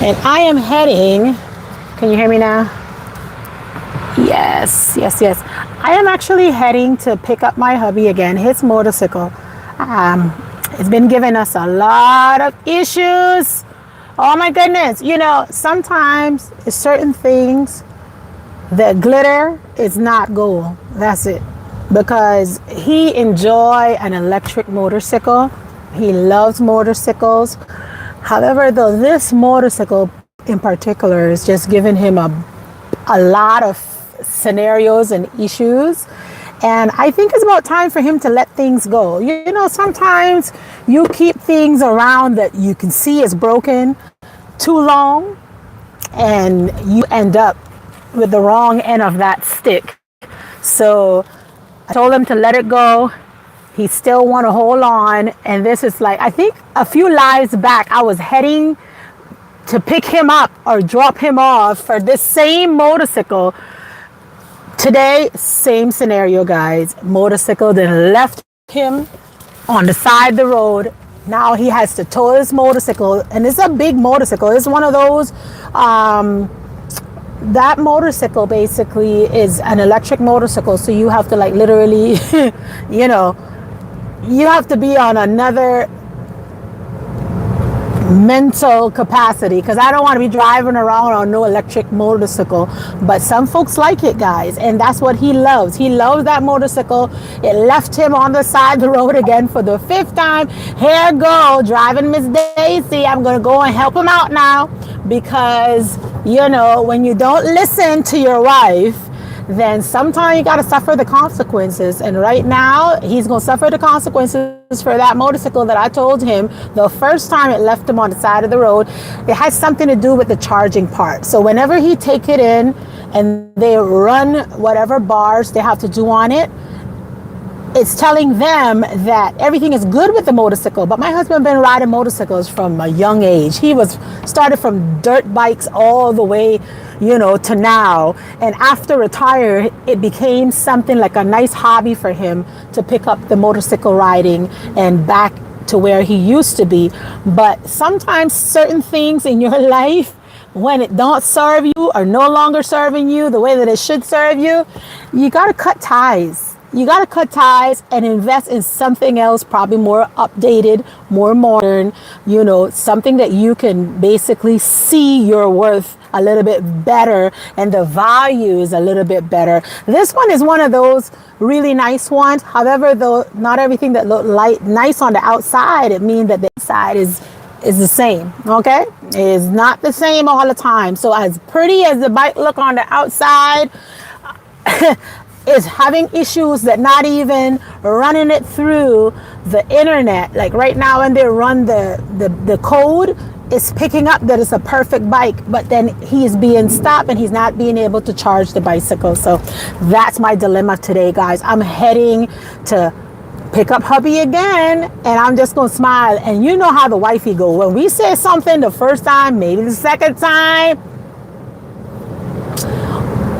And I am heading, can you hear me now? Yes, yes, yes. I am actually heading to pick up my hubby again, his motorcycle. Um, it's been giving us a lot of issues. Oh my goodness. You know, sometimes certain things, the glitter is not gold. That's it. Because he enjoy an electric motorcycle. He loves motorcycles. However, though, this motorcycle in particular is just giving him a lot of scenarios and issues. And I think it's about time for him to let things go. You know, sometimes you keep things around that you can see is broken too long, and you end up with the wrong end of that stick. So I told him to let it go. He still want to hold on. And this is like, I think a few lives back, I was heading to pick him up or drop him off for this same motorcycle. Today, same scenario, guys. Motorcycle then left him on the side of the road. Now he has to tow his motorcycle, and it's a big motorcycle. It's one of those, that motorcycle basically is an electric motorcycle. So you have to like literally, you know, you have to be on another mental capacity, because I don't want to be driving around on no electric motorcycle. But some folks like it, guys, and that's what he loves. He loves that motorcycle. It left him on the side of the road again for the fifth time. Here go driving Miss Daisy. I'm gonna go and help him out now, because you know, when you don't listen to your wife, then sometimes you got to suffer the consequences. And right now, he's going to suffer the consequences for that motorcycle that I told him the first time it left him on the side of the road. It has something to do with the charging part. So whenever he take it in and they run whatever bars they have to do on it, it's telling them that everything is good with the motorcycle. But my husband been riding motorcycles from a young age. He was started from dirt bikes all the way, you know, to now. And after retire, it became something like a nice hobby for him to pick up the motorcycle riding and back to where he used to be. But sometimes certain things in your life, when it don't serve you or no longer serving you the way that it should serve you, you got to cut ties. You got to cut ties and invest in something else, probably more updated, more modern, you know, something that you can basically see your worth a little bit better and the value is a little bit better. This one is one of those really nice ones. However, though, not everything that look like nice on the outside, it means that the inside is the same. Okay, it is not the same all the time. So as pretty as the bike look on the outside, is having issues that not even running it through the internet. Like right now when they run the code, it's picking up that it's a perfect bike, but then he's being stopped and he's not being able to charge the bicycle. So that's my dilemma today, guys. I'm heading to pick up hubby again, and I'm just gonna smile. And you know how the wifey go. When we say something the first time, maybe the second time,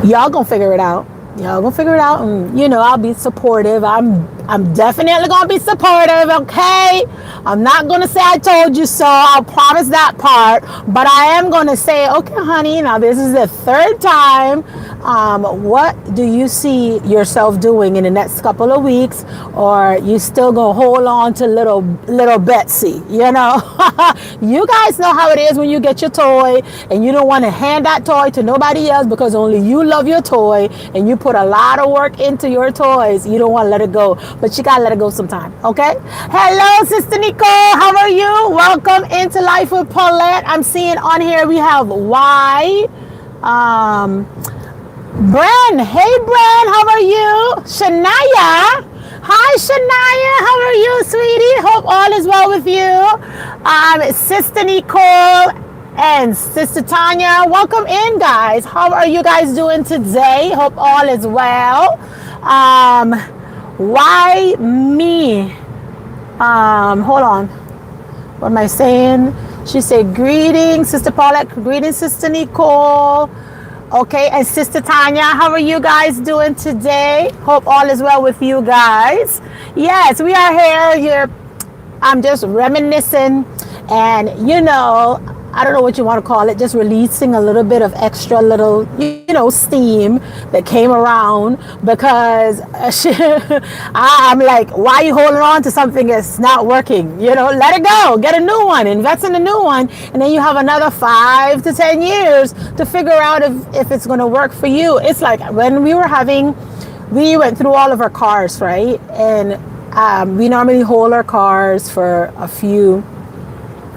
y'all gonna figure it out. Y'all gonna figure it out, and you know, I'll be supportive. I'm definitely gonna be supportive, okay? I'm not gonna say I told you so. I'll promise that part. But I am gonna say, okay, honey, now this is the third time. What do you see yourself doing in the next couple of weeks? Or you still gonna hold on to little Betsy, you know? You guys know how it is when you get your toy and you don't want to hand that toy to nobody else because only you love your toy and you put a lot of work into your toys. You don't want to let it go, but you gotta let it go sometime, okay? Hello, Sister Nicole, how are you? Welcome into Life with Paulette. I'm seeing on here we have Y. Bren, hey Bren, how are you? Shania, hi Shania, how are you, sweetie? Hope all is well with you. Sister Nicole and Sister Tanya, welcome in, guys. How are you guys doing today? Hope all is well. Why me? Hold on. What am I saying? She said, greetings, Sister Paulette. Greetings, Sister Nicole. Okay, and Sister Tanya, how are you guys doing today? Hope all is well with you guys. Yes, we are here. I'm just reminiscing, and you know, I don't know what you want to call it, just releasing a little bit of extra little, steam that came around because I'm like, why are you holding on to something that's not working? Let it go, get a new one, invest in a new one, and then you have another 5 to 10 years to figure out if it's going to work for you. It's like when we went through all of our cars, right? And we normally hold our cars for a few,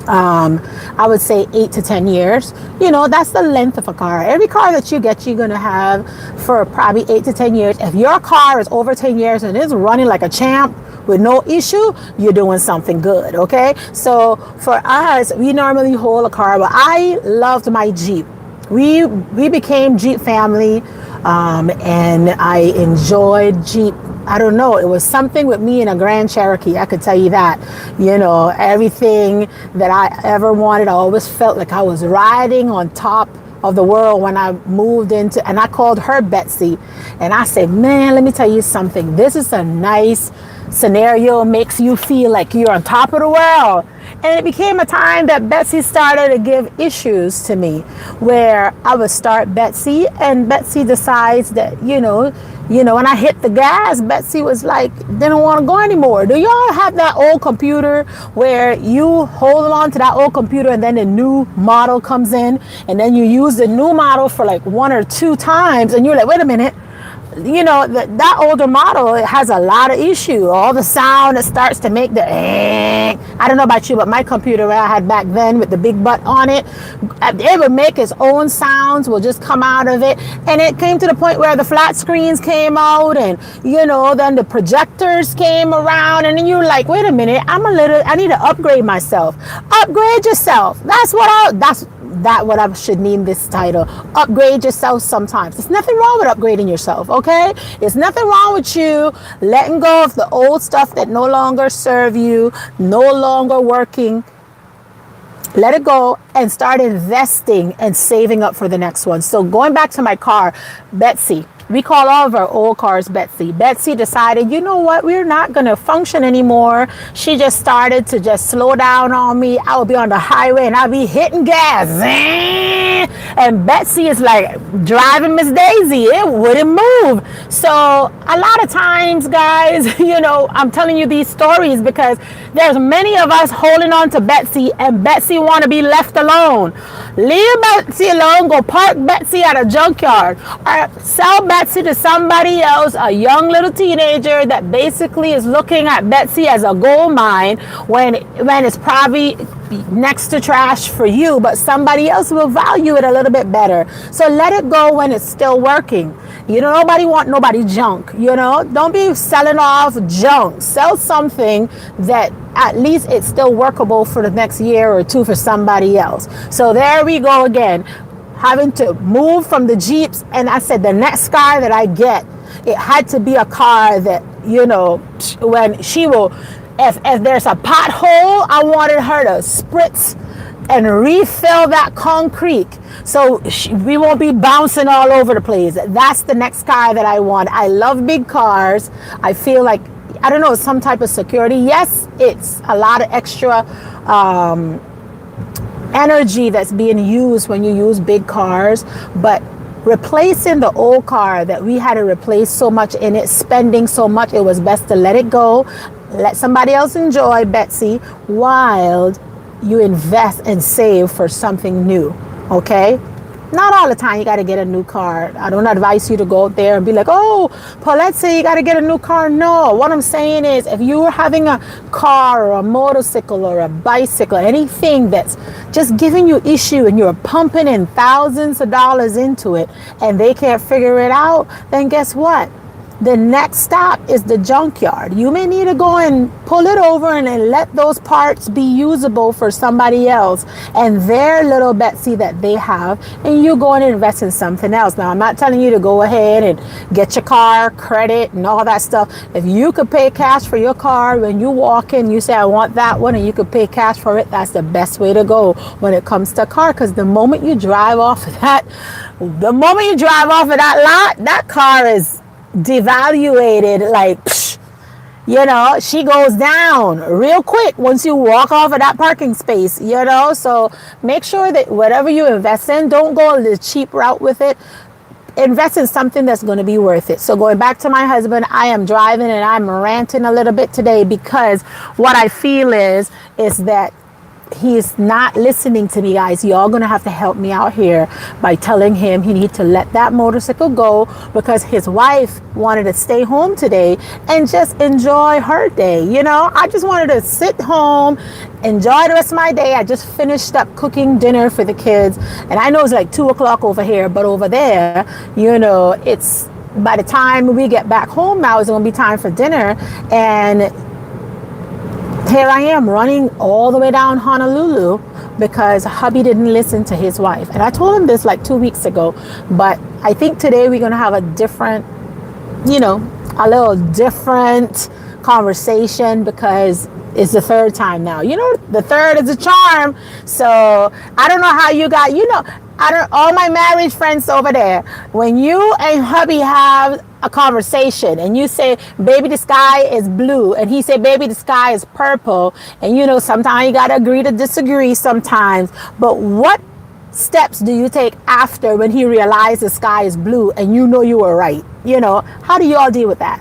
I would say 8 to 10 years. That's the length of a car. Every car that you get, you're going to have for probably 8 to 10 years. If your car is over 10 years and it's running like a champ with no issue, you're doing something good, okay? So for us, we normally hold a car, but I loved my Jeep. We became Jeep family, and I enjoyed Jeep. I don't know, it was something with me in a Grand Cherokee, I could tell you that. Everything that I ever wanted, I always felt like I was riding on top of the world when I moved into, and I called her Betsy, and I said, man, let me tell you something, this is a nice scenario, makes you feel like you're on top of the world. And it became a time that Betsy started to give issues to me, where I would start Betsy, and Betsy decides that, when I hit the gas, Betsy was like, didn't want to go anymore. Do y'all have that old computer where you hold on to that old computer and then the new model comes in, and then you use the new model for like 1 or 2 times, and you're like, wait a minute, that older model, it has a lot of issue. All the sound, it starts to make the I don't know about you, but my computer I had back then with the big butt on it would make its own sounds, will just come out of it. And it came to the point where the flat screens came out, and then the projectors came around, and then you're like, wait a minute, I need to upgrade myself. Upgrade yourself. That's what I should name this title. Upgrade yourself sometimes. There's nothing wrong with upgrading yourself, okay? There's nothing wrong with you letting go of the old stuff that no longer serve you, no longer working. Let it go and start investing and saving up for the next one. So going back to my car, Betsy, we call all of our old cars Betsy. Betsy decided, you know what, we're not going to function anymore. She just started to just slow down on me. I would be on the highway and I'd be hitting gas. And Betsy is like driving Miss Daisy. It wouldn't move. So a lot of times, guys, I'm telling you these stories because there's many of us holding on to Betsy, and Betsy want to be left alone. Leave Betsy alone. Go park Betsy at a junkyard, or sell Betsy to somebody else, a young little teenager that basically is looking at Betsy as a gold mine when it's probably next to trash for you, but somebody else will value it a little bit better. So let it go when it's still working. Nobody want nobody junk. Don't be selling off junk. Sell something that at least it's still workable for the next year or 2 for somebody else. So there we go again, having to move from the Jeeps. And I said, the next car that I get, it had to be a car that, when she will, if there's a pothole, I wanted her to spritz and refill that concrete so we won't be bouncing all over the place. That's the next car that I want. I love big cars. I feel like, I don't know, some type of security. Yes, it's a lot of extra energy that's being used when you use big cars, but replacing the old car that we had to replace so much in it, spending so much, it was best to let it go, let somebody else enjoy, Betsy, while you invest and save for something new, okay? Not all the time you got to get a new car. I don't advise you to go out there and be like, oh, Paulette said you got to get a new car. No, what I'm saying is, if you were having a car or a motorcycle or a bicycle, anything that's just giving you issue and you're pumping in thousands of dollars into it and they can't figure it out, then guess what? The next stop is the junkyard. You may need to go and pull it over and then let those parts be usable for somebody else and their little Betsy that they have, and you go and invest in something else. Now, I'm not telling you to go ahead and get your car credit and all that stuff. If you could pay cash for your car, when you walk in, you say, I want that one, and you could pay cash for it, that's the best way to go when it comes to a car, because the moment you drive off of that lot, that car is devaluated, like, you know, she goes down real quick once you walk off of that parking space, you know. So make sure that whatever you invest in, don't go the cheap route with it. Invest in something that's going to be worth it. So going back to my husband, I am driving and I'm ranting a little bit today because what I feel is that he's not listening to me, guys. Y'all gonna have to help me out here by telling him he needs to let that motorcycle go because his wife wanted to stay home today and just enjoy her day. You know, I just wanted to sit home, enjoy the rest of my day. I just finished up cooking dinner for the kids, and I know it's like 2 o'clock over here, but over there, you know, it's by the time we get back home now, it's gonna be time for dinner. And here I am running all the way down Honolulu because hubby didn't listen to his wife. And I told him this like 2 weeks ago, but I think today we're going to have a different, you know, a little different conversation because it's the third time now. You know, the third is a charm. So I don't know how you got, you know, all my marriage friends over there, when you and hubby have a conversation and you say, baby, the sky is blue, and he say, baby, the sky is purple, and you know, sometimes you got to agree to disagree sometimes, but what steps do you take after when he realizes the sky is blue and you know you were right? You know, how do you all deal with that?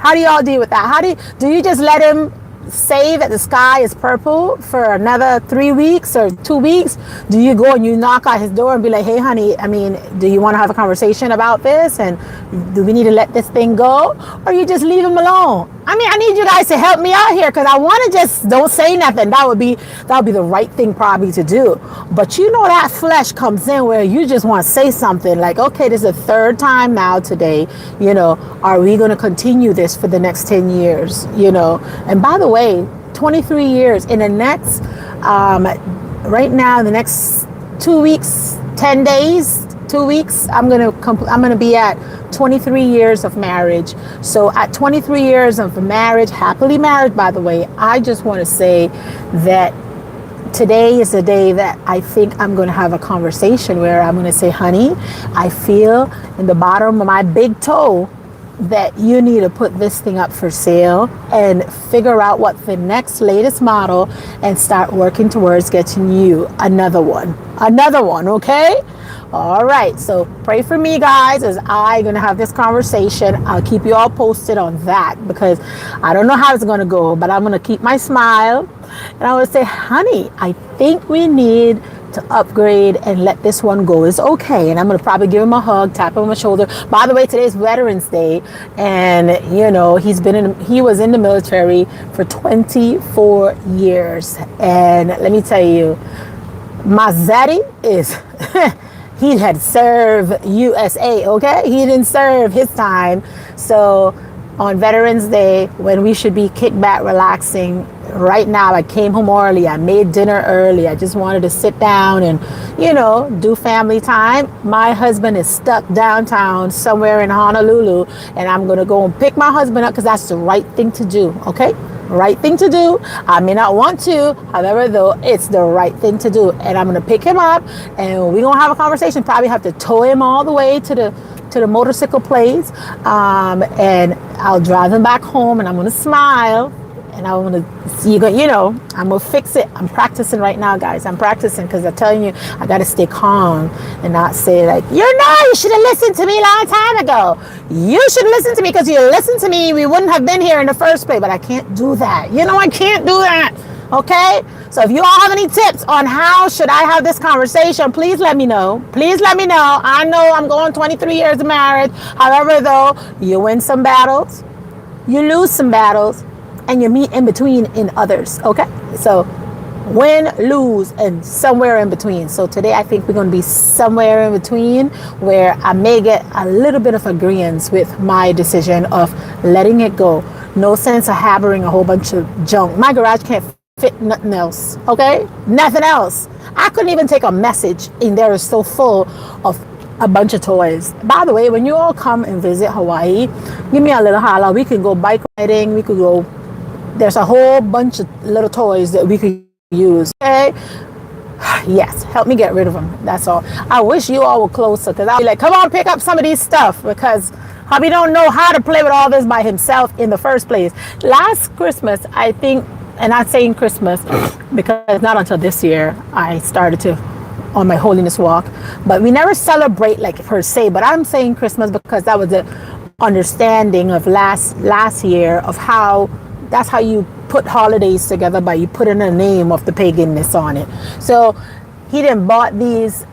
How do you all deal with that? How do you just let him say that the sky is purple for another 3 weeks or 2 weeks? Do you go and you knock on his door and be like, hey honey, I mean, do you want to have a conversation about this, and do we need to let this thing go? Or you just leave him alone? I mean, I need you guys to help me out here because I want to just don't say nothing. That would be the right thing probably to do. But you know, that flesh comes in where you just want to say something like, okay, this is the third time now today, you know, are we going to continue this for the next 10 years, you know? And by the way, 23 years in the next, right now, the next 2 weeks, 10 days, 2 weeks, I'm gonna be at 23 years of marriage. So at 23 years of marriage, happily married, by the way, I just want to say that today is the day that I think I'm going to have a conversation where I'm going to say, honey, I feel in the bottom of my big toe that you need to put this thing up for sale and figure out what the next latest model and start working towards getting you another one, okay? All right, so pray for me, guys, as I'm going to have this conversation. I'll keep you all posted on that because I don't know how it's going to go, but I'm going to keep my smile. And I would say, honey, I think we need to upgrade and let this one go. It's okay. And I'm going to probably give him a hug, tap him on my shoulder. By the way, today's Veterans Day. And, you know, he was in the military for 24 years. And let me tell you, my zaddy is... he had served USA, okay? He didn't serve his time. So on Veterans Day, when we should be kicked back, relaxing, right now I came home early. I made dinner early. I just wanted to sit down and, you know, do family time. My husband is stuck downtown somewhere in Honolulu, and I'm going to go and pick my husband up because that's the right thing to do, okay? Right thing to do. I may not want to, however, though, it's the right thing to do. And I'm going to pick him up and we're going to have a conversation. Probably have to tow him all the way to the motorcycle place. And I'll drive him back home and I'm going to smile. And I want to see you know, I'm going to fix it. I'm practicing right now, guys. I'm practicing because I'm telling you, I got to stay calm and not say like, you should have listened to me a long time ago. You should listen to me because you listened to me. We wouldn't have been here in the first place, but I can't do that. You know, I can't do that. Okay. So if you all have any tips on how should I have this conversation, please let me know. Please let me know. I know I'm going 23 years of marriage. However, though, you win some battles, you lose some battles, and you meet in between in others, okay? So win, lose, and somewhere in between. So today I think we're going to be somewhere in between where I may get a little bit of agreement with my decision of letting it go. No sense of harboring a whole bunch of junk. My garage can't fit nothing else, okay? Nothing else. I couldn't even take a message in there. It's so full of a bunch of toys. By the way, when you all come and visit Hawaii, give me a little holler. We can go bike riding. We could go. There's a whole bunch of little toys that we could use, okay? Yes, help me get rid of them. That's all. I wish you all were closer because I'll be like, come on, pick up some of these stuff because Hubby don't know how to play with all this by himself in the first place. Last Christmas, I think, and I'm saying Christmas because not until this year I started to on my holiness walk, but we never celebrate like per se, but I'm saying Christmas because that was the understanding of last year of how that's how you put holidays together, by you putting a name of the paganness on it. So he didn't bought these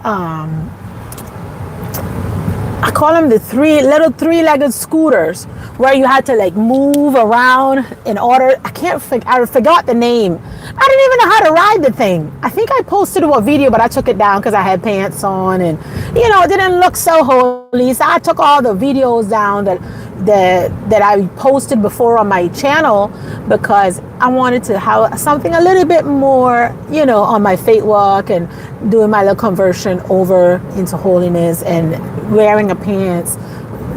I call them the three-legged scooters where you had to like move around in order. I forgot the name. I didn't even know how to ride the thing. I think I posted a video, but I took it down because I had pants on, and it didn't look so holy. So I took all the videos down that I posted before on my channel because I wanted to have something a little bit more, on my faith walk and doing my little conversion over into holiness, and wearing a pants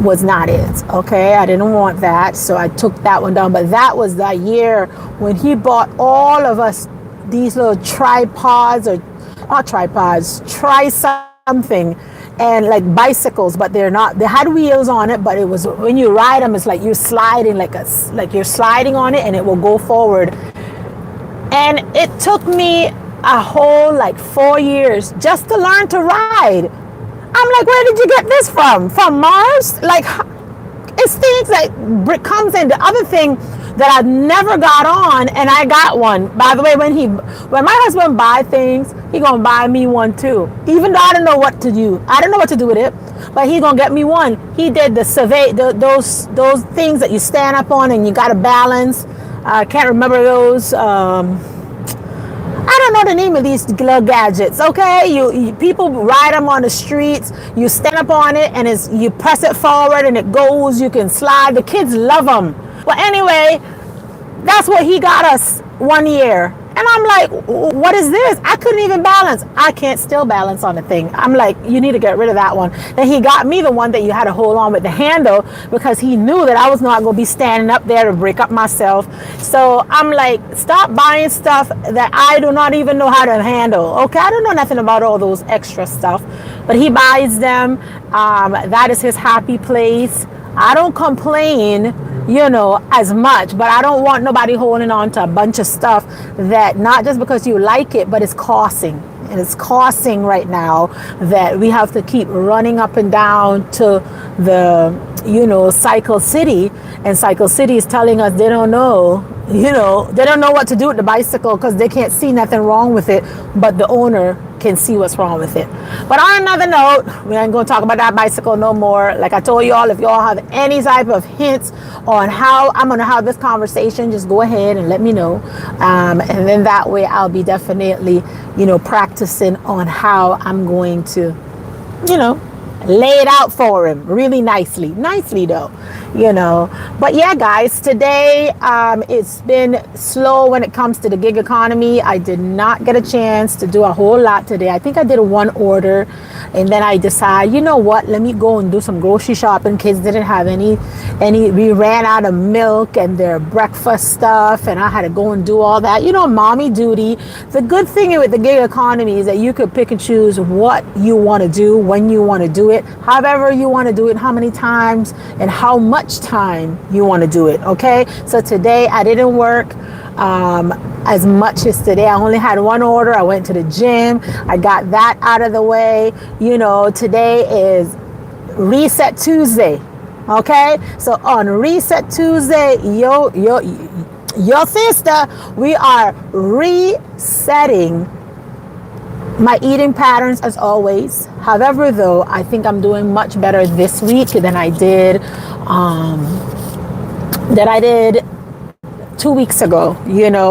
was not it. Okay, I didn't want that, so I took that one down. But that was the year when he bought all of us these little tripods, or not tripods, try something, and like bicycles, but they had wheels on it, but it was, when you ride them, it's like you're sliding, like you're sliding on it and it will go forward. And it took me a whole 4 years just to learn to ride. I'm like, where did you get this from? From Mars? Like, it's things that comes in. The other thing that I never got on, and I got one. By the way, when my husband buy things, he gonna buy me one too. Even though I don't know what to do. I don't know what to do with it, but he gonna get me one. He did the survey, those things that you stand up on and you gotta balance. I can't remember those. I don't know the name of these little gadgets, okay? You people ride them on the streets. You stand up on it and you press it forward and it goes. You can slide. The kids love them. Well, anyway, that's what he got us 1 year. And I'm like, what is this? I couldn't even balance. I can't still balance on the thing. I'm like, you need to get rid of that one. And he got me the one that you had to hold on with the handle, because he knew that I was not going to be standing up there to break up myself. So I'm like, stop buying stuff that I do not even know how to handle. Okay, I don't know nothing about all those extra stuff. But he buys them. That is his happy place. I don't complain, as much, but I don't want nobody holding on to a bunch of stuff that, not just because you like it, but it's costing. And it's costing right now that we have to keep running up and down to the, Cycle City. And Cycle City is telling us they don't know, they don't know what to do with the bicycle because they can't see nothing wrong with it, but the owner can see what's wrong with it. But on another note, we ain't going to talk about that bicycle no more. Like I told y'all, if y'all have any type of hints on how I'm going to have this conversation, just go ahead and let me know. And then that way I'll be definitely, practicing on how I'm going to, lay it out for him really nicely though, but yeah, guys, today it's been slow when it comes to the gig economy. I did not get a chance to do a whole lot today. I think I did one order, and then I decided, you know what, let me go and do some grocery shopping. Kids didn't have any we ran out of milk and their breakfast stuff, and I had to go and do all that, mommy duty. The good thing with the gig economy is that you could pick and choose what you want to do, when you want to do it, however you want to do it, how many times and how much time you want to do it. Okay, so today I didn't work as much as today. I only had one order. I went to the gym. I got that out of the way. Today is Reset Tuesday. Okay, so on Reset Tuesday, your sister, we are resetting my eating patterns as always. However, though, I think I'm doing much better this week than I did 2 weeks ago,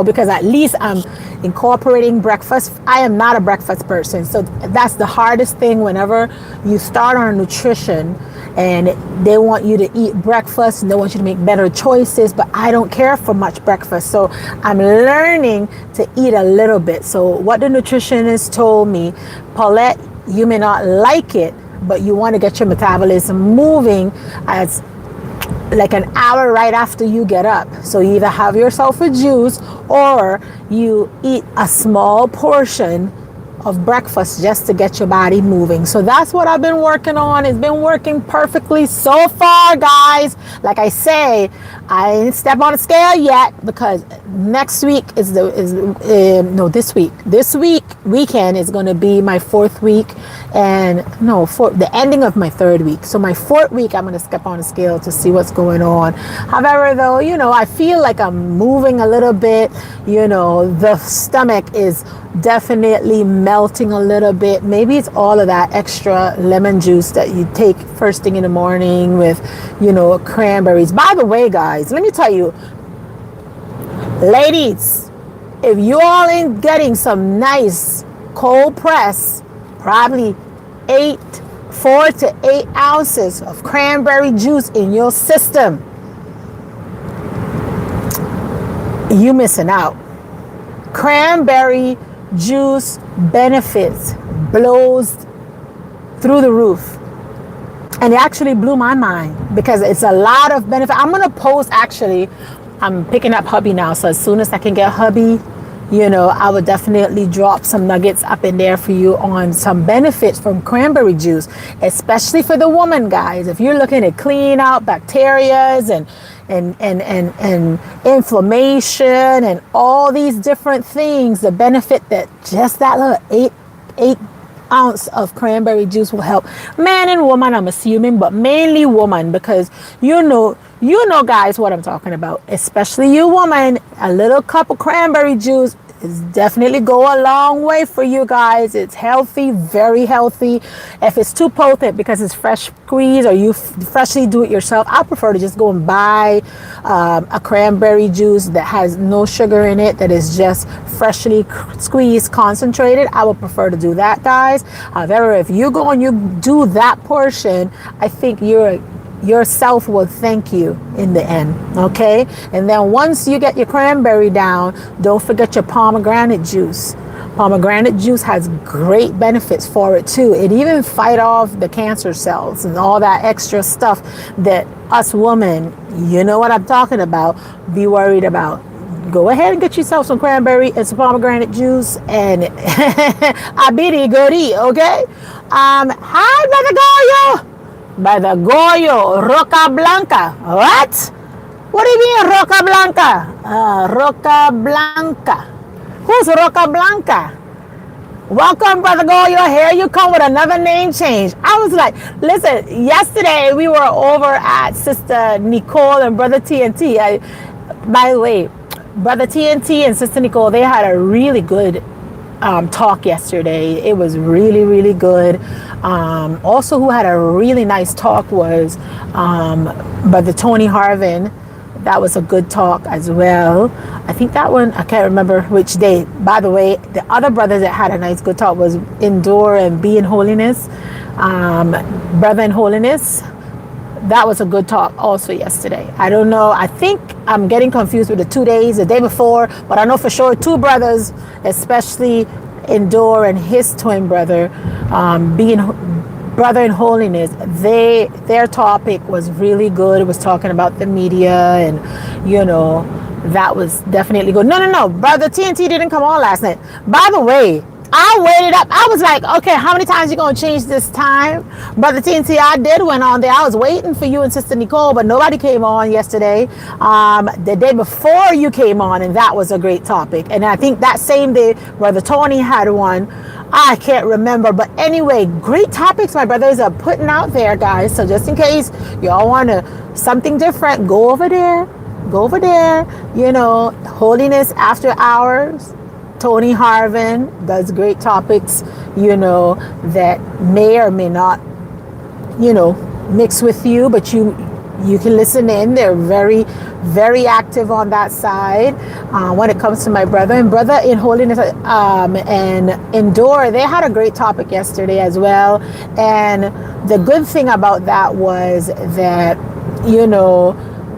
because at least I'm incorporating breakfast. I am not a breakfast person, so that's the hardest thing whenever you start on nutrition and they want you to eat breakfast and they want you to make better choices, but I don't care for much breakfast, so I'm learning to eat a little bit. So what the nutritionist told me, Paulette, you may not like it, but you want to get your metabolism moving as like an hour right after you get up. So you either have yourself a juice or you eat a small portion of breakfast just to get your body moving. So that's what I've been working on. It's been working perfectly so far, guys. Like I say, I didn't step on the scale yet because next week is this weekend is going to be my 4th week, and for the ending of my 3rd week. So my 4th week, I'm going to step on the scale to see what's going on. However, though, I feel like I'm moving a little bit. The stomach is definitely melting a little bit. Maybe it's all of that extra lemon juice that you take first thing in the morning with, cranberries. By the way, guys, let me tell you, ladies, if you all ain't getting some nice cold press, probably 4 to 8 ounces of cranberry juice in your system, you missing out. Cranberry juice benefits blows through the roof, and it actually blew my mind because it's a lot of benefit. I'm gonna post, actually, I'm picking up hubby now, so as soon as I can get hubby, I would definitely drop some nuggets up in there for you on some benefits from cranberry juice, especially for the woman, guys. If you're looking to clean out bacterias and inflammation and all these different things, the benefit that just that little 8 ounce of cranberry juice will help. Man and woman, I'm assuming, but mainly woman, because you know guys what I'm talking about, especially you woman. A little cup of cranberry juice is definitely go a long way for you guys. It's healthy, very healthy. If it's too potent because it's fresh squeeze or you freshly do it yourself, I prefer to just go and buy a cranberry juice that has no sugar in it, that is just freshly squeezed, concentrated. I would prefer to do that, guys. However, if you go and you do that portion, I think yourself will thank you in the end. Okay, and then once you get your cranberry down, don't forget your pomegranate juice. Pomegranate juice has great benefits for it too. It even fight off the cancer cells and all that extra stuff that us women, you know what I'm talking about, be worried about. Go ahead and get yourself some cranberry and some pomegranate juice, and I be goodie. Okay. Hi, Brother Goyo. Brother Goyo, Roca Blanca. What do you mean, Roca Blanca? Roca Blanca. Who's Roca Blanca? Welcome, Brother Goyo. Here you come with another name change. I was like, listen, yesterday we were over at Sister Nicole and Brother TNT. By the way, Brother TNT and Sister Nicole, they had a really good talk yesterday. It was really, really good. Also, who had a really nice talk was Brother Tony Harvin. That was a good talk as well. I think that one, I can't remember which day. By the way, the other brother that had a nice good talk was Endure and Be in Holiness. Brother in Holiness. That was a good talk also yesterday. I don't know. I think I'm getting confused with the 2 days, the day before, but I know for sure 2 brothers, especially Endure and his twin brother, being Brother in Holiness, their topic was really good. It was talking about the media, and that was definitely good. No. Brother TNT didn't come on last night. By the way, I waited up. I was like, okay, how many times you gonna change this time? Brother TNT, I did went on there. I was waiting for you and Sister Nicole, but nobody came on yesterday. The day before you came on, and that was a great topic. And I think that same day, Brother Tony had one. I can't remember, but anyway, great topics my brothers are putting out there, guys. So just in case y'all want something different, go over there. Holiness After Hours. Tony Harvin does great topics, that may or may not, mix with you, but you can listen in. They're very, very active on that side. When it comes to my brother and Brother in Holiness and Endure, they had a great topic yesterday as well. And the good thing about that was that,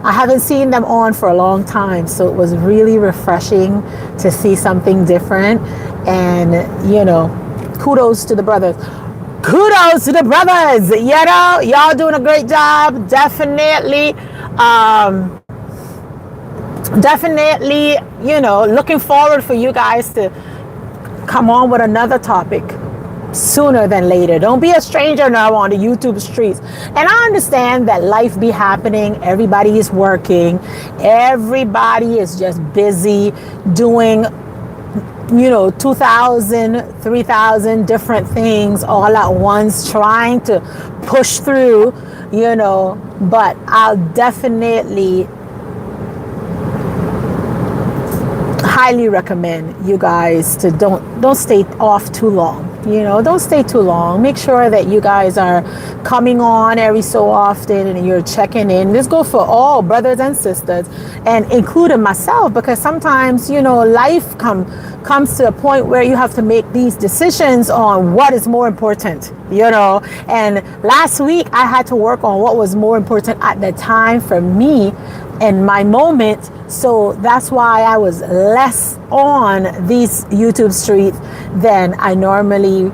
I haven't seen them on for a long time, so it was really refreshing to see something different. And kudos to the brothers. Kudos to the brothers. Y'all doing a great job. Definitely, looking forward for you guys to come on with another topic sooner than later. Don't be a stranger now on the YouTube streets. And I understand that life be happening. Everybody is working. Everybody is just busy doing 2,000, 3,000 different things all at once, trying to push through, but I'll definitely highly recommend you guys to don't stay off too long. Don't stay too long. Make sure that you guys are coming on every so often and you're checking in. This goes for all brothers and sisters, and including myself, because sometimes, life comes to a point where you have to make these decisions on what is more important, And last week I had to work on what was more important at the time for me and my moment. So that's why I was less on these YouTube streets than I normally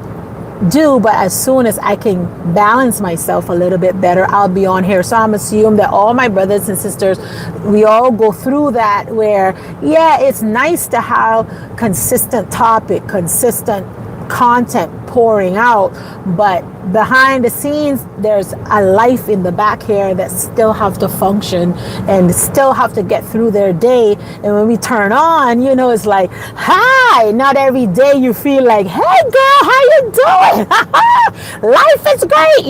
do. But as soon as I can balance myself a little bit better, I'll be on here. So I'm assuming that all my brothers and sisters, we all go through that where, it's nice to have consistent topic, consistent content pouring out, but behind the scenes there's a life in the back here that still have to function and still have to get through their day. And when we turn on, it's like, hi, not every day you feel like, hey girl, how you doing? Life is great.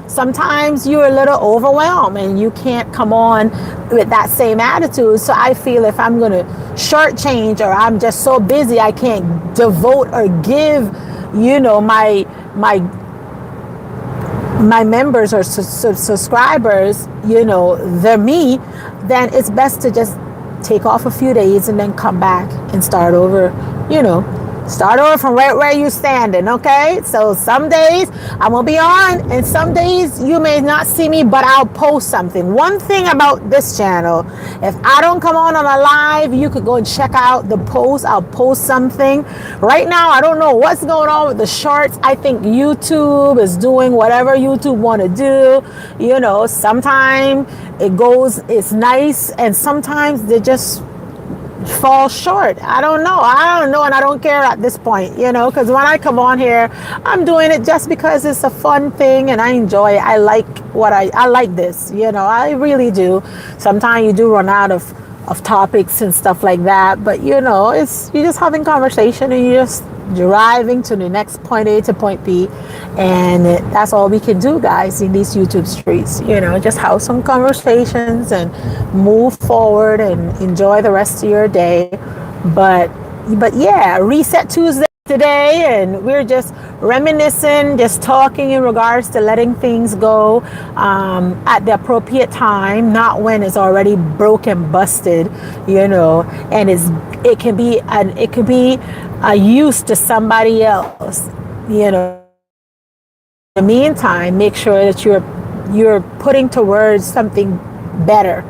Sometimes you're a little overwhelmed and you can't come on with that same attitude. So I feel if I'm going to shortchange, or I'm just so busy I can't devote or give, my members or subscribers, they're me, then it's best to just take off a few days and then come back and start over, Start over from right where you're standing, okay? So some days I'm going to be on, and some days you may not see me, but I'll post something. One thing about this channel, if I don't come on a live, you could go and check out the post. I'll post something. Right now, I don't know what's going on with the shorts. I think YouTube is doing whatever YouTube want to do. Sometimes it's nice, and sometimes they just fall short. I don't know, and I don't care at this point, because when I come on here, I'm doing it just because it's a fun thing and I enjoy it. I like I like this, I really do. Sometimes you do run out of topics and stuff like that, but you're just having conversation and you're just driving to the next point A to point B, and that's all we can do, guys, in these YouTube streets. Just have some conversations and move forward and enjoy the rest of your day. But yeah, Reset Tuesday today, and we're just reminiscing, just talking in regards to letting things go at the appropriate time, not when it's already broken, busted, and it can be a use to somebody else. In the meantime, make sure that you're putting to words something better,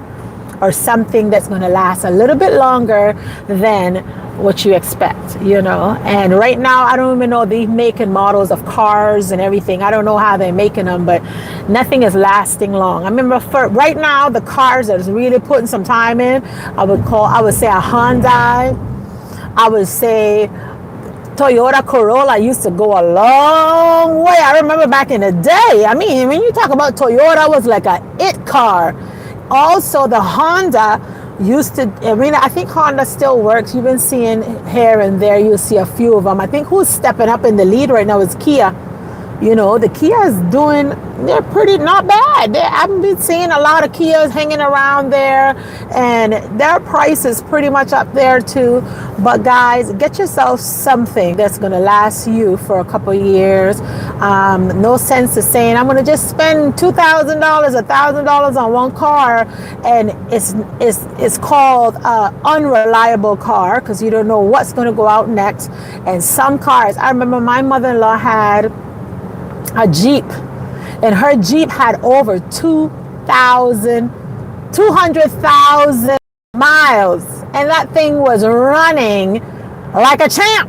or something that's going to last a little bit longer than what you expect, And right now, I don't even know the make and models of cars and everything. I don't know how they're making them, but nothing is lasting long. I remember right now, the cars that is really putting some time in, I would say a Hyundai. I would say Toyota Corolla used to go a long way. I remember back in the day. I mean, when you talk about Toyota, it was like a it car. Also, the Honda I think Honda still works. You've been seeing here and there, you'll see a few of them. I think who's stepping up in the lead right now is Kia. The Kia is they're pretty not bad. I've been seeing a lot of Kias hanging around there, and their price is pretty much up there too. But guys, get yourself something that's going to last you for a couple of years. No sense of saying, I'm going to just spend $2,000, $1,000 on one car, and it's called an unreliable car, because you don't know what's going to go out next. And some cars, I remember my mother-in-law had a Jeep, and her Jeep had over 200,000 miles, and that thing was running like a champ.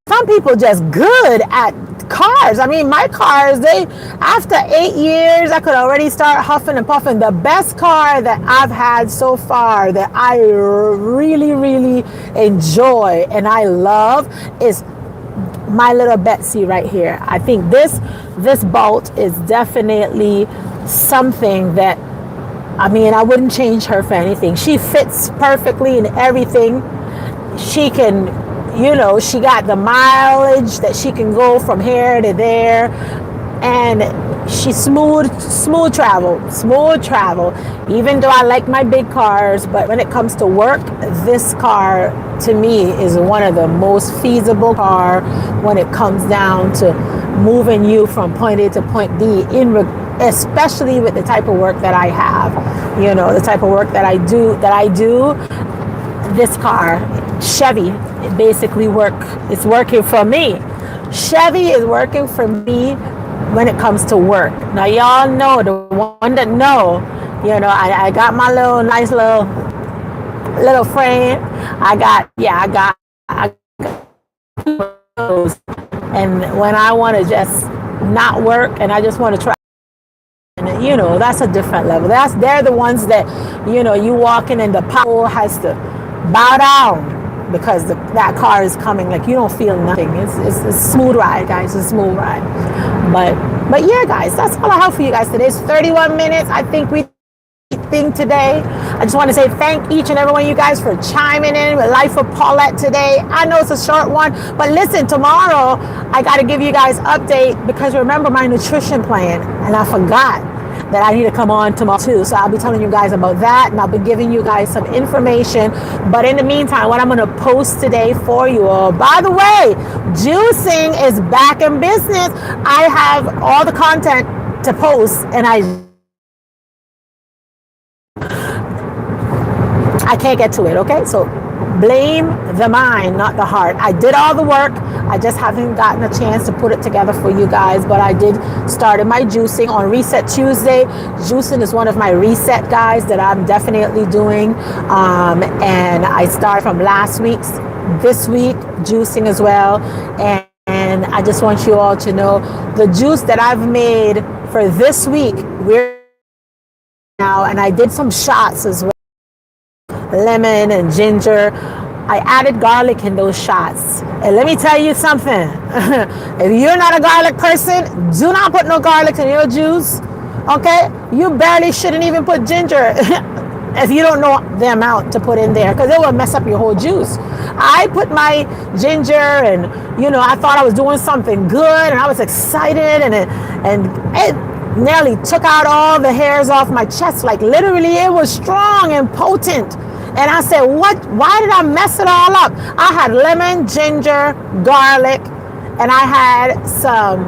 Some people just good at cars. I mean, my cars, after 8 years, I could already start huffing and puffing. The best car that I've had so far that I really, really enjoy and I love is my little Betsy right here. I think this bolt is definitely something that, I mean, I wouldn't change her for anything. She fits perfectly in everything. She can, she got the mileage that she can go from here to there, and she's smooth travel. Even though I like my big cars, but when it comes to work, this car to me is one of the most feasible car when it comes down to moving you from point A to point B, especially with the type of work that I have. The type of work that I do. This car, Chevy, it basically it's working for me. Chevy is working for me when it comes to work. Now y'all know, the one that know, I got my nice little frame. I got those. And when I want to just not work and I just want to try, and that's a different level. They're the ones that, you walking and the power has to bow down because that car is coming. Like, you don't feel nothing. It's a smooth ride, guys. It's a smooth ride. But yeah, guys, that's all I have for you guys today. It's 31 minutes. I think we thing today. I just want to say thank each and every one of you guys for chiming in with Life of Paulette today. I know it's a short one, but listen, tomorrow I got to give you guys update, because remember my nutrition plan, and I forgot that I need to come on tomorrow too. So I'll be telling you guys about that, and I'll be giving you guys some information. But in the meantime, what I'm going to post today for you all, by the way, juicing is back in business. I have all the content to post, and I can't get to it, okay? So blame the mind, not the heart. I did all the work. I just haven't gotten a chance to put it together for you guys, but I did started my juicing on Reset Tuesday. Juicing is one of my reset guys that I'm definitely doing. And I started from this week, juicing as well. And I just want you all to know the juice that I've made for this week, and I did some shots as well. Lemon and ginger. I added garlic in those shots. And let me tell you something. If you're not a garlic person, do not put no garlic in your juice. Okay? You barely shouldn't even put ginger if you don't know the amount to put in there, because it will mess up your whole juice. I put my ginger, and I thought I was doing something good, and I was excited, and it nearly took out all the hairs off my chest. Like, literally, it was strong and potent. And I said, why did I mess it all up? I had lemon, ginger, garlic, and I had some,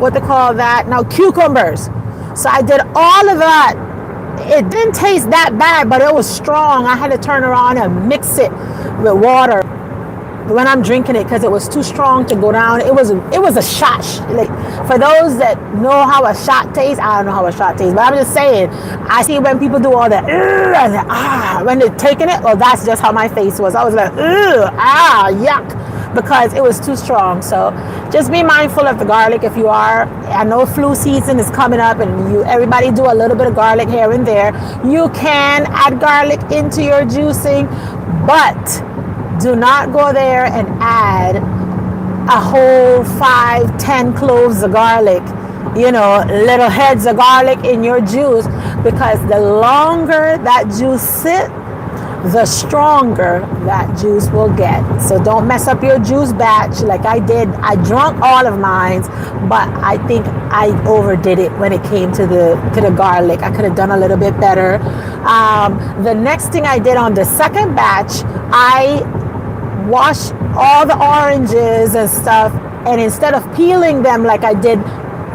what they call that? Now, cucumbers. So I did all of that. It didn't taste that bad, but it was strong. I had to turn around and mix it with water when I'm drinking it, because it was too strong to go down. It was a shot. Like, for those that know how a shot tastes, I don't know how a shot tastes, but I'm just saying, I see when people do all that, and when they're taking it, well, that's just how my face was. I was like, yuck, because it was too strong. So just be mindful of the garlic if you are. I know flu season is coming up, and everybody do a little bit of garlic here and there. You can add garlic into your juicing, but do not go there and add a whole 5-10 cloves of garlic, little heads of garlic in your juice, because the longer that juice sits, the stronger that juice will get. So don't mess up your juice batch like I did. I drank all of mine, but I think I overdid it when it came to the garlic. I could have done a little bit better. The next thing I did on the second batch, I washed all the oranges and stuff, and instead of peeling them like I did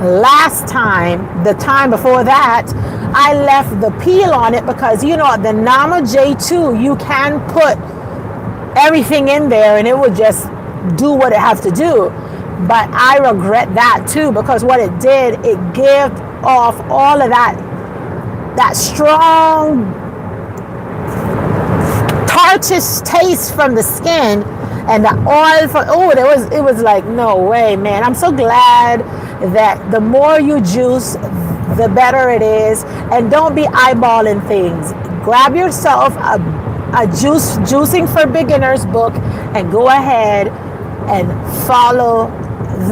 last time, the time before that, I left the peel on it, because the Nama J2, you can put everything in there and it will just do what it has to do. But I regret that too, because what it did, it gave off all of that strong tartish taste from the skin, and the oil it was like, no way, man. I'm so glad that the more you juice, the better it is. And don't be eyeballing things. Grab yourself a juicing for beginners book and go ahead and follow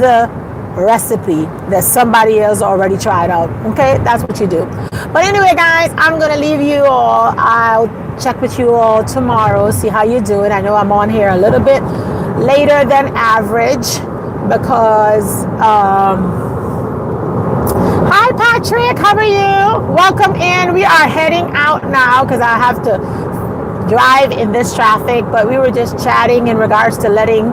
the recipe that somebody else already tried out. Okay, that's what you do. But anyway, guys, I'm gonna leave you all. I'll check with you all tomorrow, see how you're doing. I know I'm on here a little bit later than average because hi Patrick, how are you? Welcome in. We are heading out now because I have to drive in this traffic, but we were just chatting in regards to letting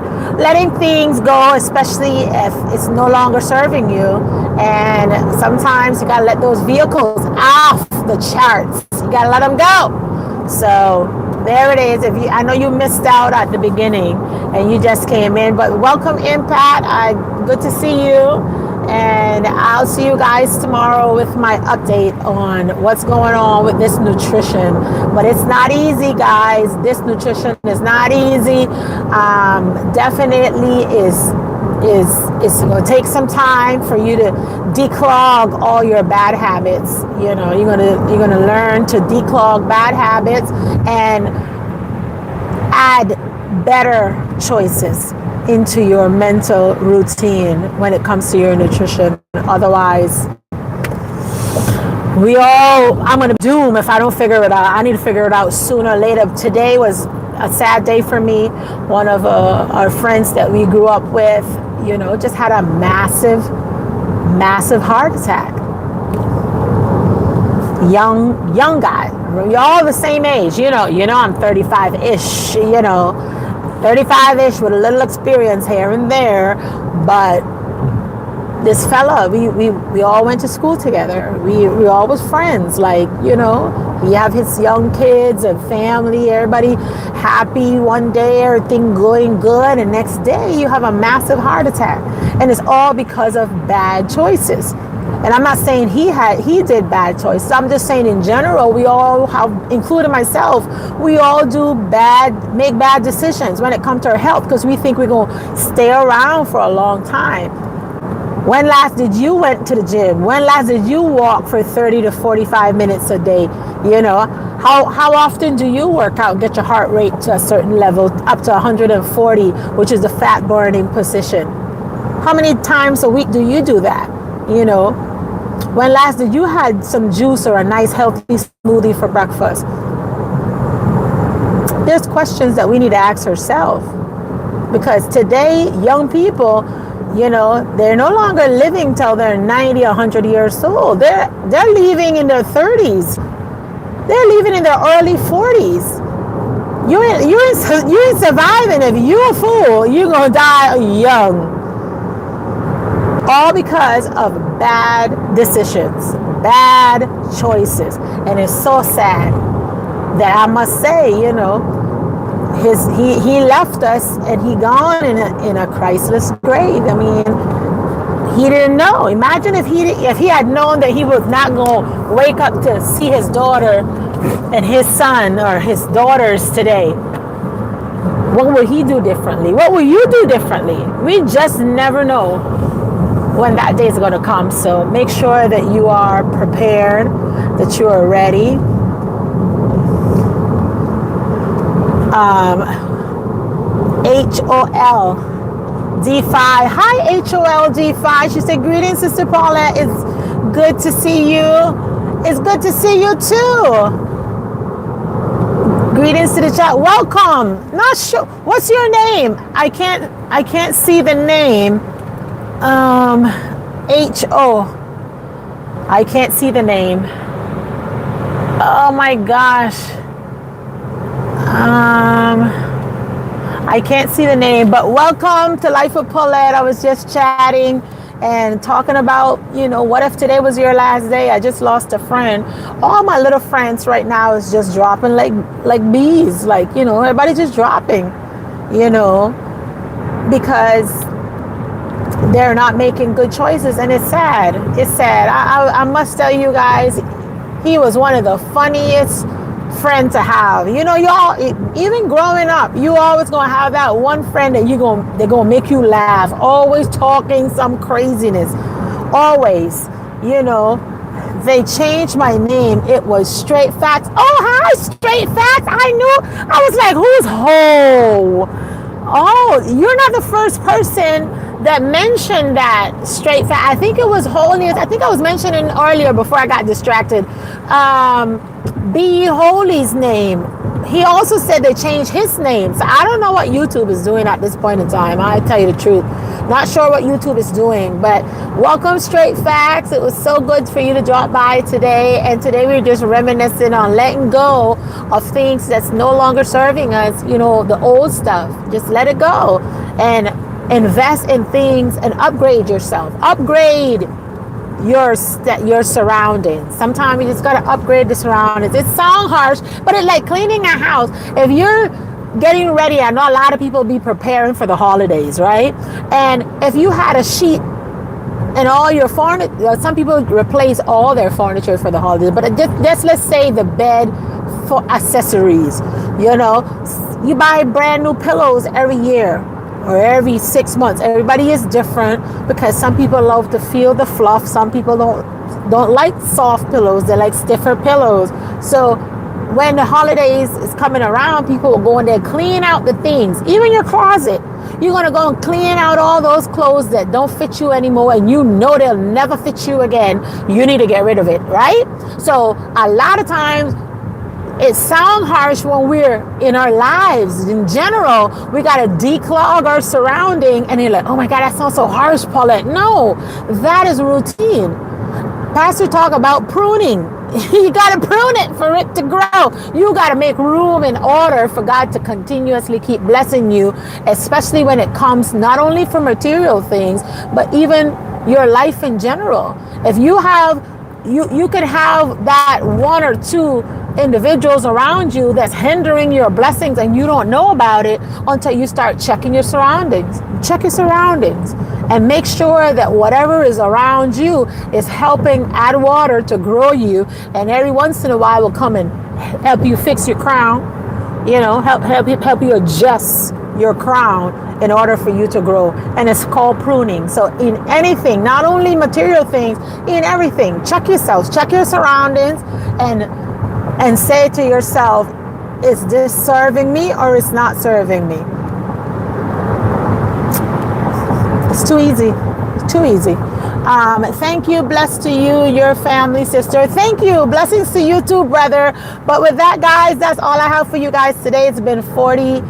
things go, especially if it's no longer serving you. And sometimes you gotta let those vehicles off the charts. You gotta let them go. So there it is. I know you missed out at the beginning and you just came in, but welcome in, Pat. Good to see you. And I'll see you guys tomorrow with my update on what's going on with this nutrition. But it's not easy, guys. This nutrition is not easy. Definitely is going to take some time for you to declog all your bad habits. You know, you're gonna learn to declog bad habits and add better choices into your mental routine when it comes to your nutrition. Otherwise, I'm going to doom if I don't figure it out. I need to figure it out sooner or later. Today was a sad day for me. One of our friends that we grew up with, just had a massive heart attack. Young guy. We're all the same age. You know I'm 35-ish, 35-ish with a little experience here and there, but this fella, we all went to school together. We all was friends. He have his young kids and family, everybody happy one day, everything going good, and next day you have a massive heart attack, and it's all because of bad choices. And I'm not saying he did bad choices. I'm just saying in general, we all have, including myself, we all make bad decisions when it comes to our health because we think we're going to stay around for a long time. When last did you went to the gym? When last did you walk for 30 to 45 minutes a day? How often do you work out, get your heart rate to a certain level, up to 140, which is the fat burning position? How many times a week do you do that? When last did you had some juice or a nice healthy smoothie for breakfast? There's questions that we need to ask ourselves, because today young people, they're no longer living till they're 90, 100 years old. They're leaving in their 30s. They're leaving in their early 40s. You ain't surviving. If you're a fool, you're gonna die young. All because of bad decisions, bad choices. And it's so sad that I must say, he left us and he gone in a Christless grave. I mean, he didn't know. Imagine if he had known that he was not going to wake up to see his daughter and his son or his daughters today. What would he do differently? What will you do differently? We just never know when that day is going to come. So make sure that you are prepared, that you are ready. HOL D5. Hi, HOL D5. She said, greetings, Sister Paulette. It's good to see you. It's good to see you too. Greetings to the chat. Welcome. Not sure. What's your name? I can't see the name. H-O. I can't see the name. Oh my gosh. I can't see the name, but welcome to Life with Paulette. I was just chatting and talking about, what if today was your last day? I just lost a friend. All my little friends right now is just dropping like bees. Everybody's just dropping, because they're not making good choices, and it's sad. It's sad. I must tell you guys, he was one of the funniest friends to have. Y'all, even growing up, you always gonna have that one friend that they're gonna make you laugh, always talking some craziness, always. They changed my name. It was Straight Facts. Oh, hi, Straight Facts. I was like, who's Ho? Oh, you're not the first person that mentioned that straight fast. I think it was Holiness. I think I was mentioning earlier before I got distracted. Be Holy's name. He also said they changed his name. So I don't know what YouTube is doing at this point in time. I tell you the truth. Not sure what YouTube is doing, but welcome Straight Facts. It was so good for you to drop by today. And today we're just reminiscing on letting go of things that's no longer serving us, you know, the old stuff. Just let it go and invest in things and upgrade yourself. Upgrade your surroundings. Sometimes you just got to upgrade the surroundings. It sounds harsh, but it's like cleaning a house. If you're getting ready, I know a lot of people be preparing for the holidays, right? And if you had a sheet and all your furniture, some people replace all their furniture for the holidays, but just let's say the bed for accessories, you know, you buy brand new pillows every year or every 6 months. Everybody is different because some people love to feel the fluff. Some people don't like soft pillows. They like stiffer pillows. So when the holidays is coming around, people will go in there, clean out the things, even your closet. You're going to go and clean out all those clothes that don't fit you anymore and you know they'll never fit you again. You need to get rid of it, right? So a lot of times it sounds harsh when we're in our lives. In general, we got to declog our surrounding, and you're like, oh my God, that sounds so harsh, Paulette. No, that is routine. Pastor talk about pruning. You got to prune it for it to grow. You got to make room in order for God to continuously keep blessing you, especially when it comes not only for material things, but even your life in general. If you have, you could have that one or two individuals around you that's hindering your blessings and you don't know about it until you start checking your surroundings. Check your surroundings and make sure that whatever is around you is helping add water to grow you, and every once in a while will come and help you fix your crown, you know, help you adjust your crown in order for you to grow. And it's called pruning. So in anything, not only material things, in everything, check yourselves, check your surroundings, and say to yourself, is this serving me or is not serving me? It's too easy. It's too easy. Thank you. Blessed to you, your family, sister. Thank you. Blessings to you too, brother. But with that, guys, that's all I have for you guys today. It's been 40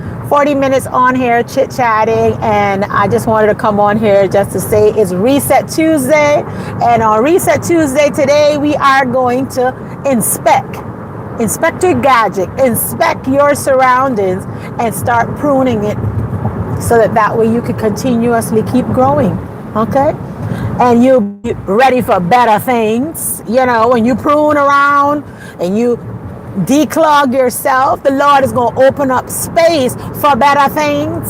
minutes on here chit-chatting, and I just wanted to come on here just to say it's Reset Tuesday. And on Reset Tuesday today, we are going to inspect your gadget, inspect your surroundings, and start pruning it so that way you can continuously keep growing, okay? And you'll be ready for better things. You know, when you prune around and you declog yourself, the Lord is going to open up space for better things.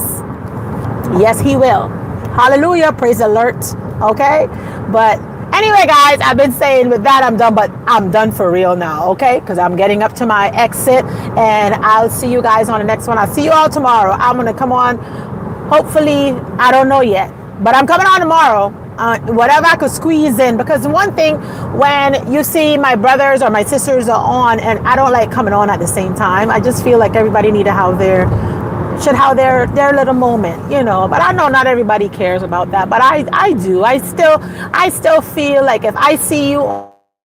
Yes, he will. Hallelujah. Praise alert. Okay? But anyway, guys, I've been saying with that I'm done, but I'm done for real now, okay? Because I'm getting up to my exit, and I'll see you guys on the next one. I'll see you all tomorrow. I'm going to come on, hopefully, I don't know yet, but I'm coming on tomorrow. Whatever I could squeeze in, because one thing, when you see my brothers or my sisters are on, and I don't like coming on at the same time, I just feel like everybody should have their little moment, you know. But I know not everybody cares about that, but I do. I still feel like if I see you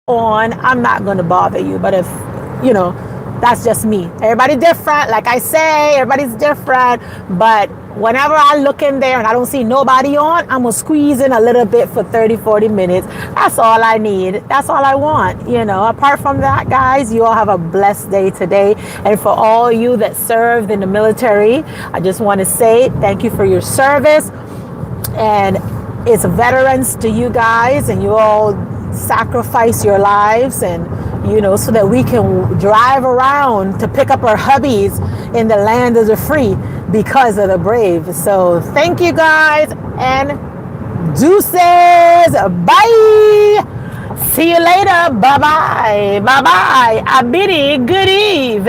on, I'm not going to bother you. But if, you know, that's just me. Everybody different. Like I say, everybody's different. But whenever I look in there and I don't see nobody on, I'm going to squeeze in a little bit for 30, 40 minutes. That's all I need. That's all I want. You know, apart from that, guys, you all have a blessed day today. And for all you that served in the military, I just want to say thank you for your service. And it's veterans to you guys, and you all sacrifice your lives, and you know, so that we can drive around to pick up our hubbies in the land of the free because of the brave. So thank you, guys, and deuces. Bye. See you later. Bye-bye. Bye-bye. Abidi, good eve.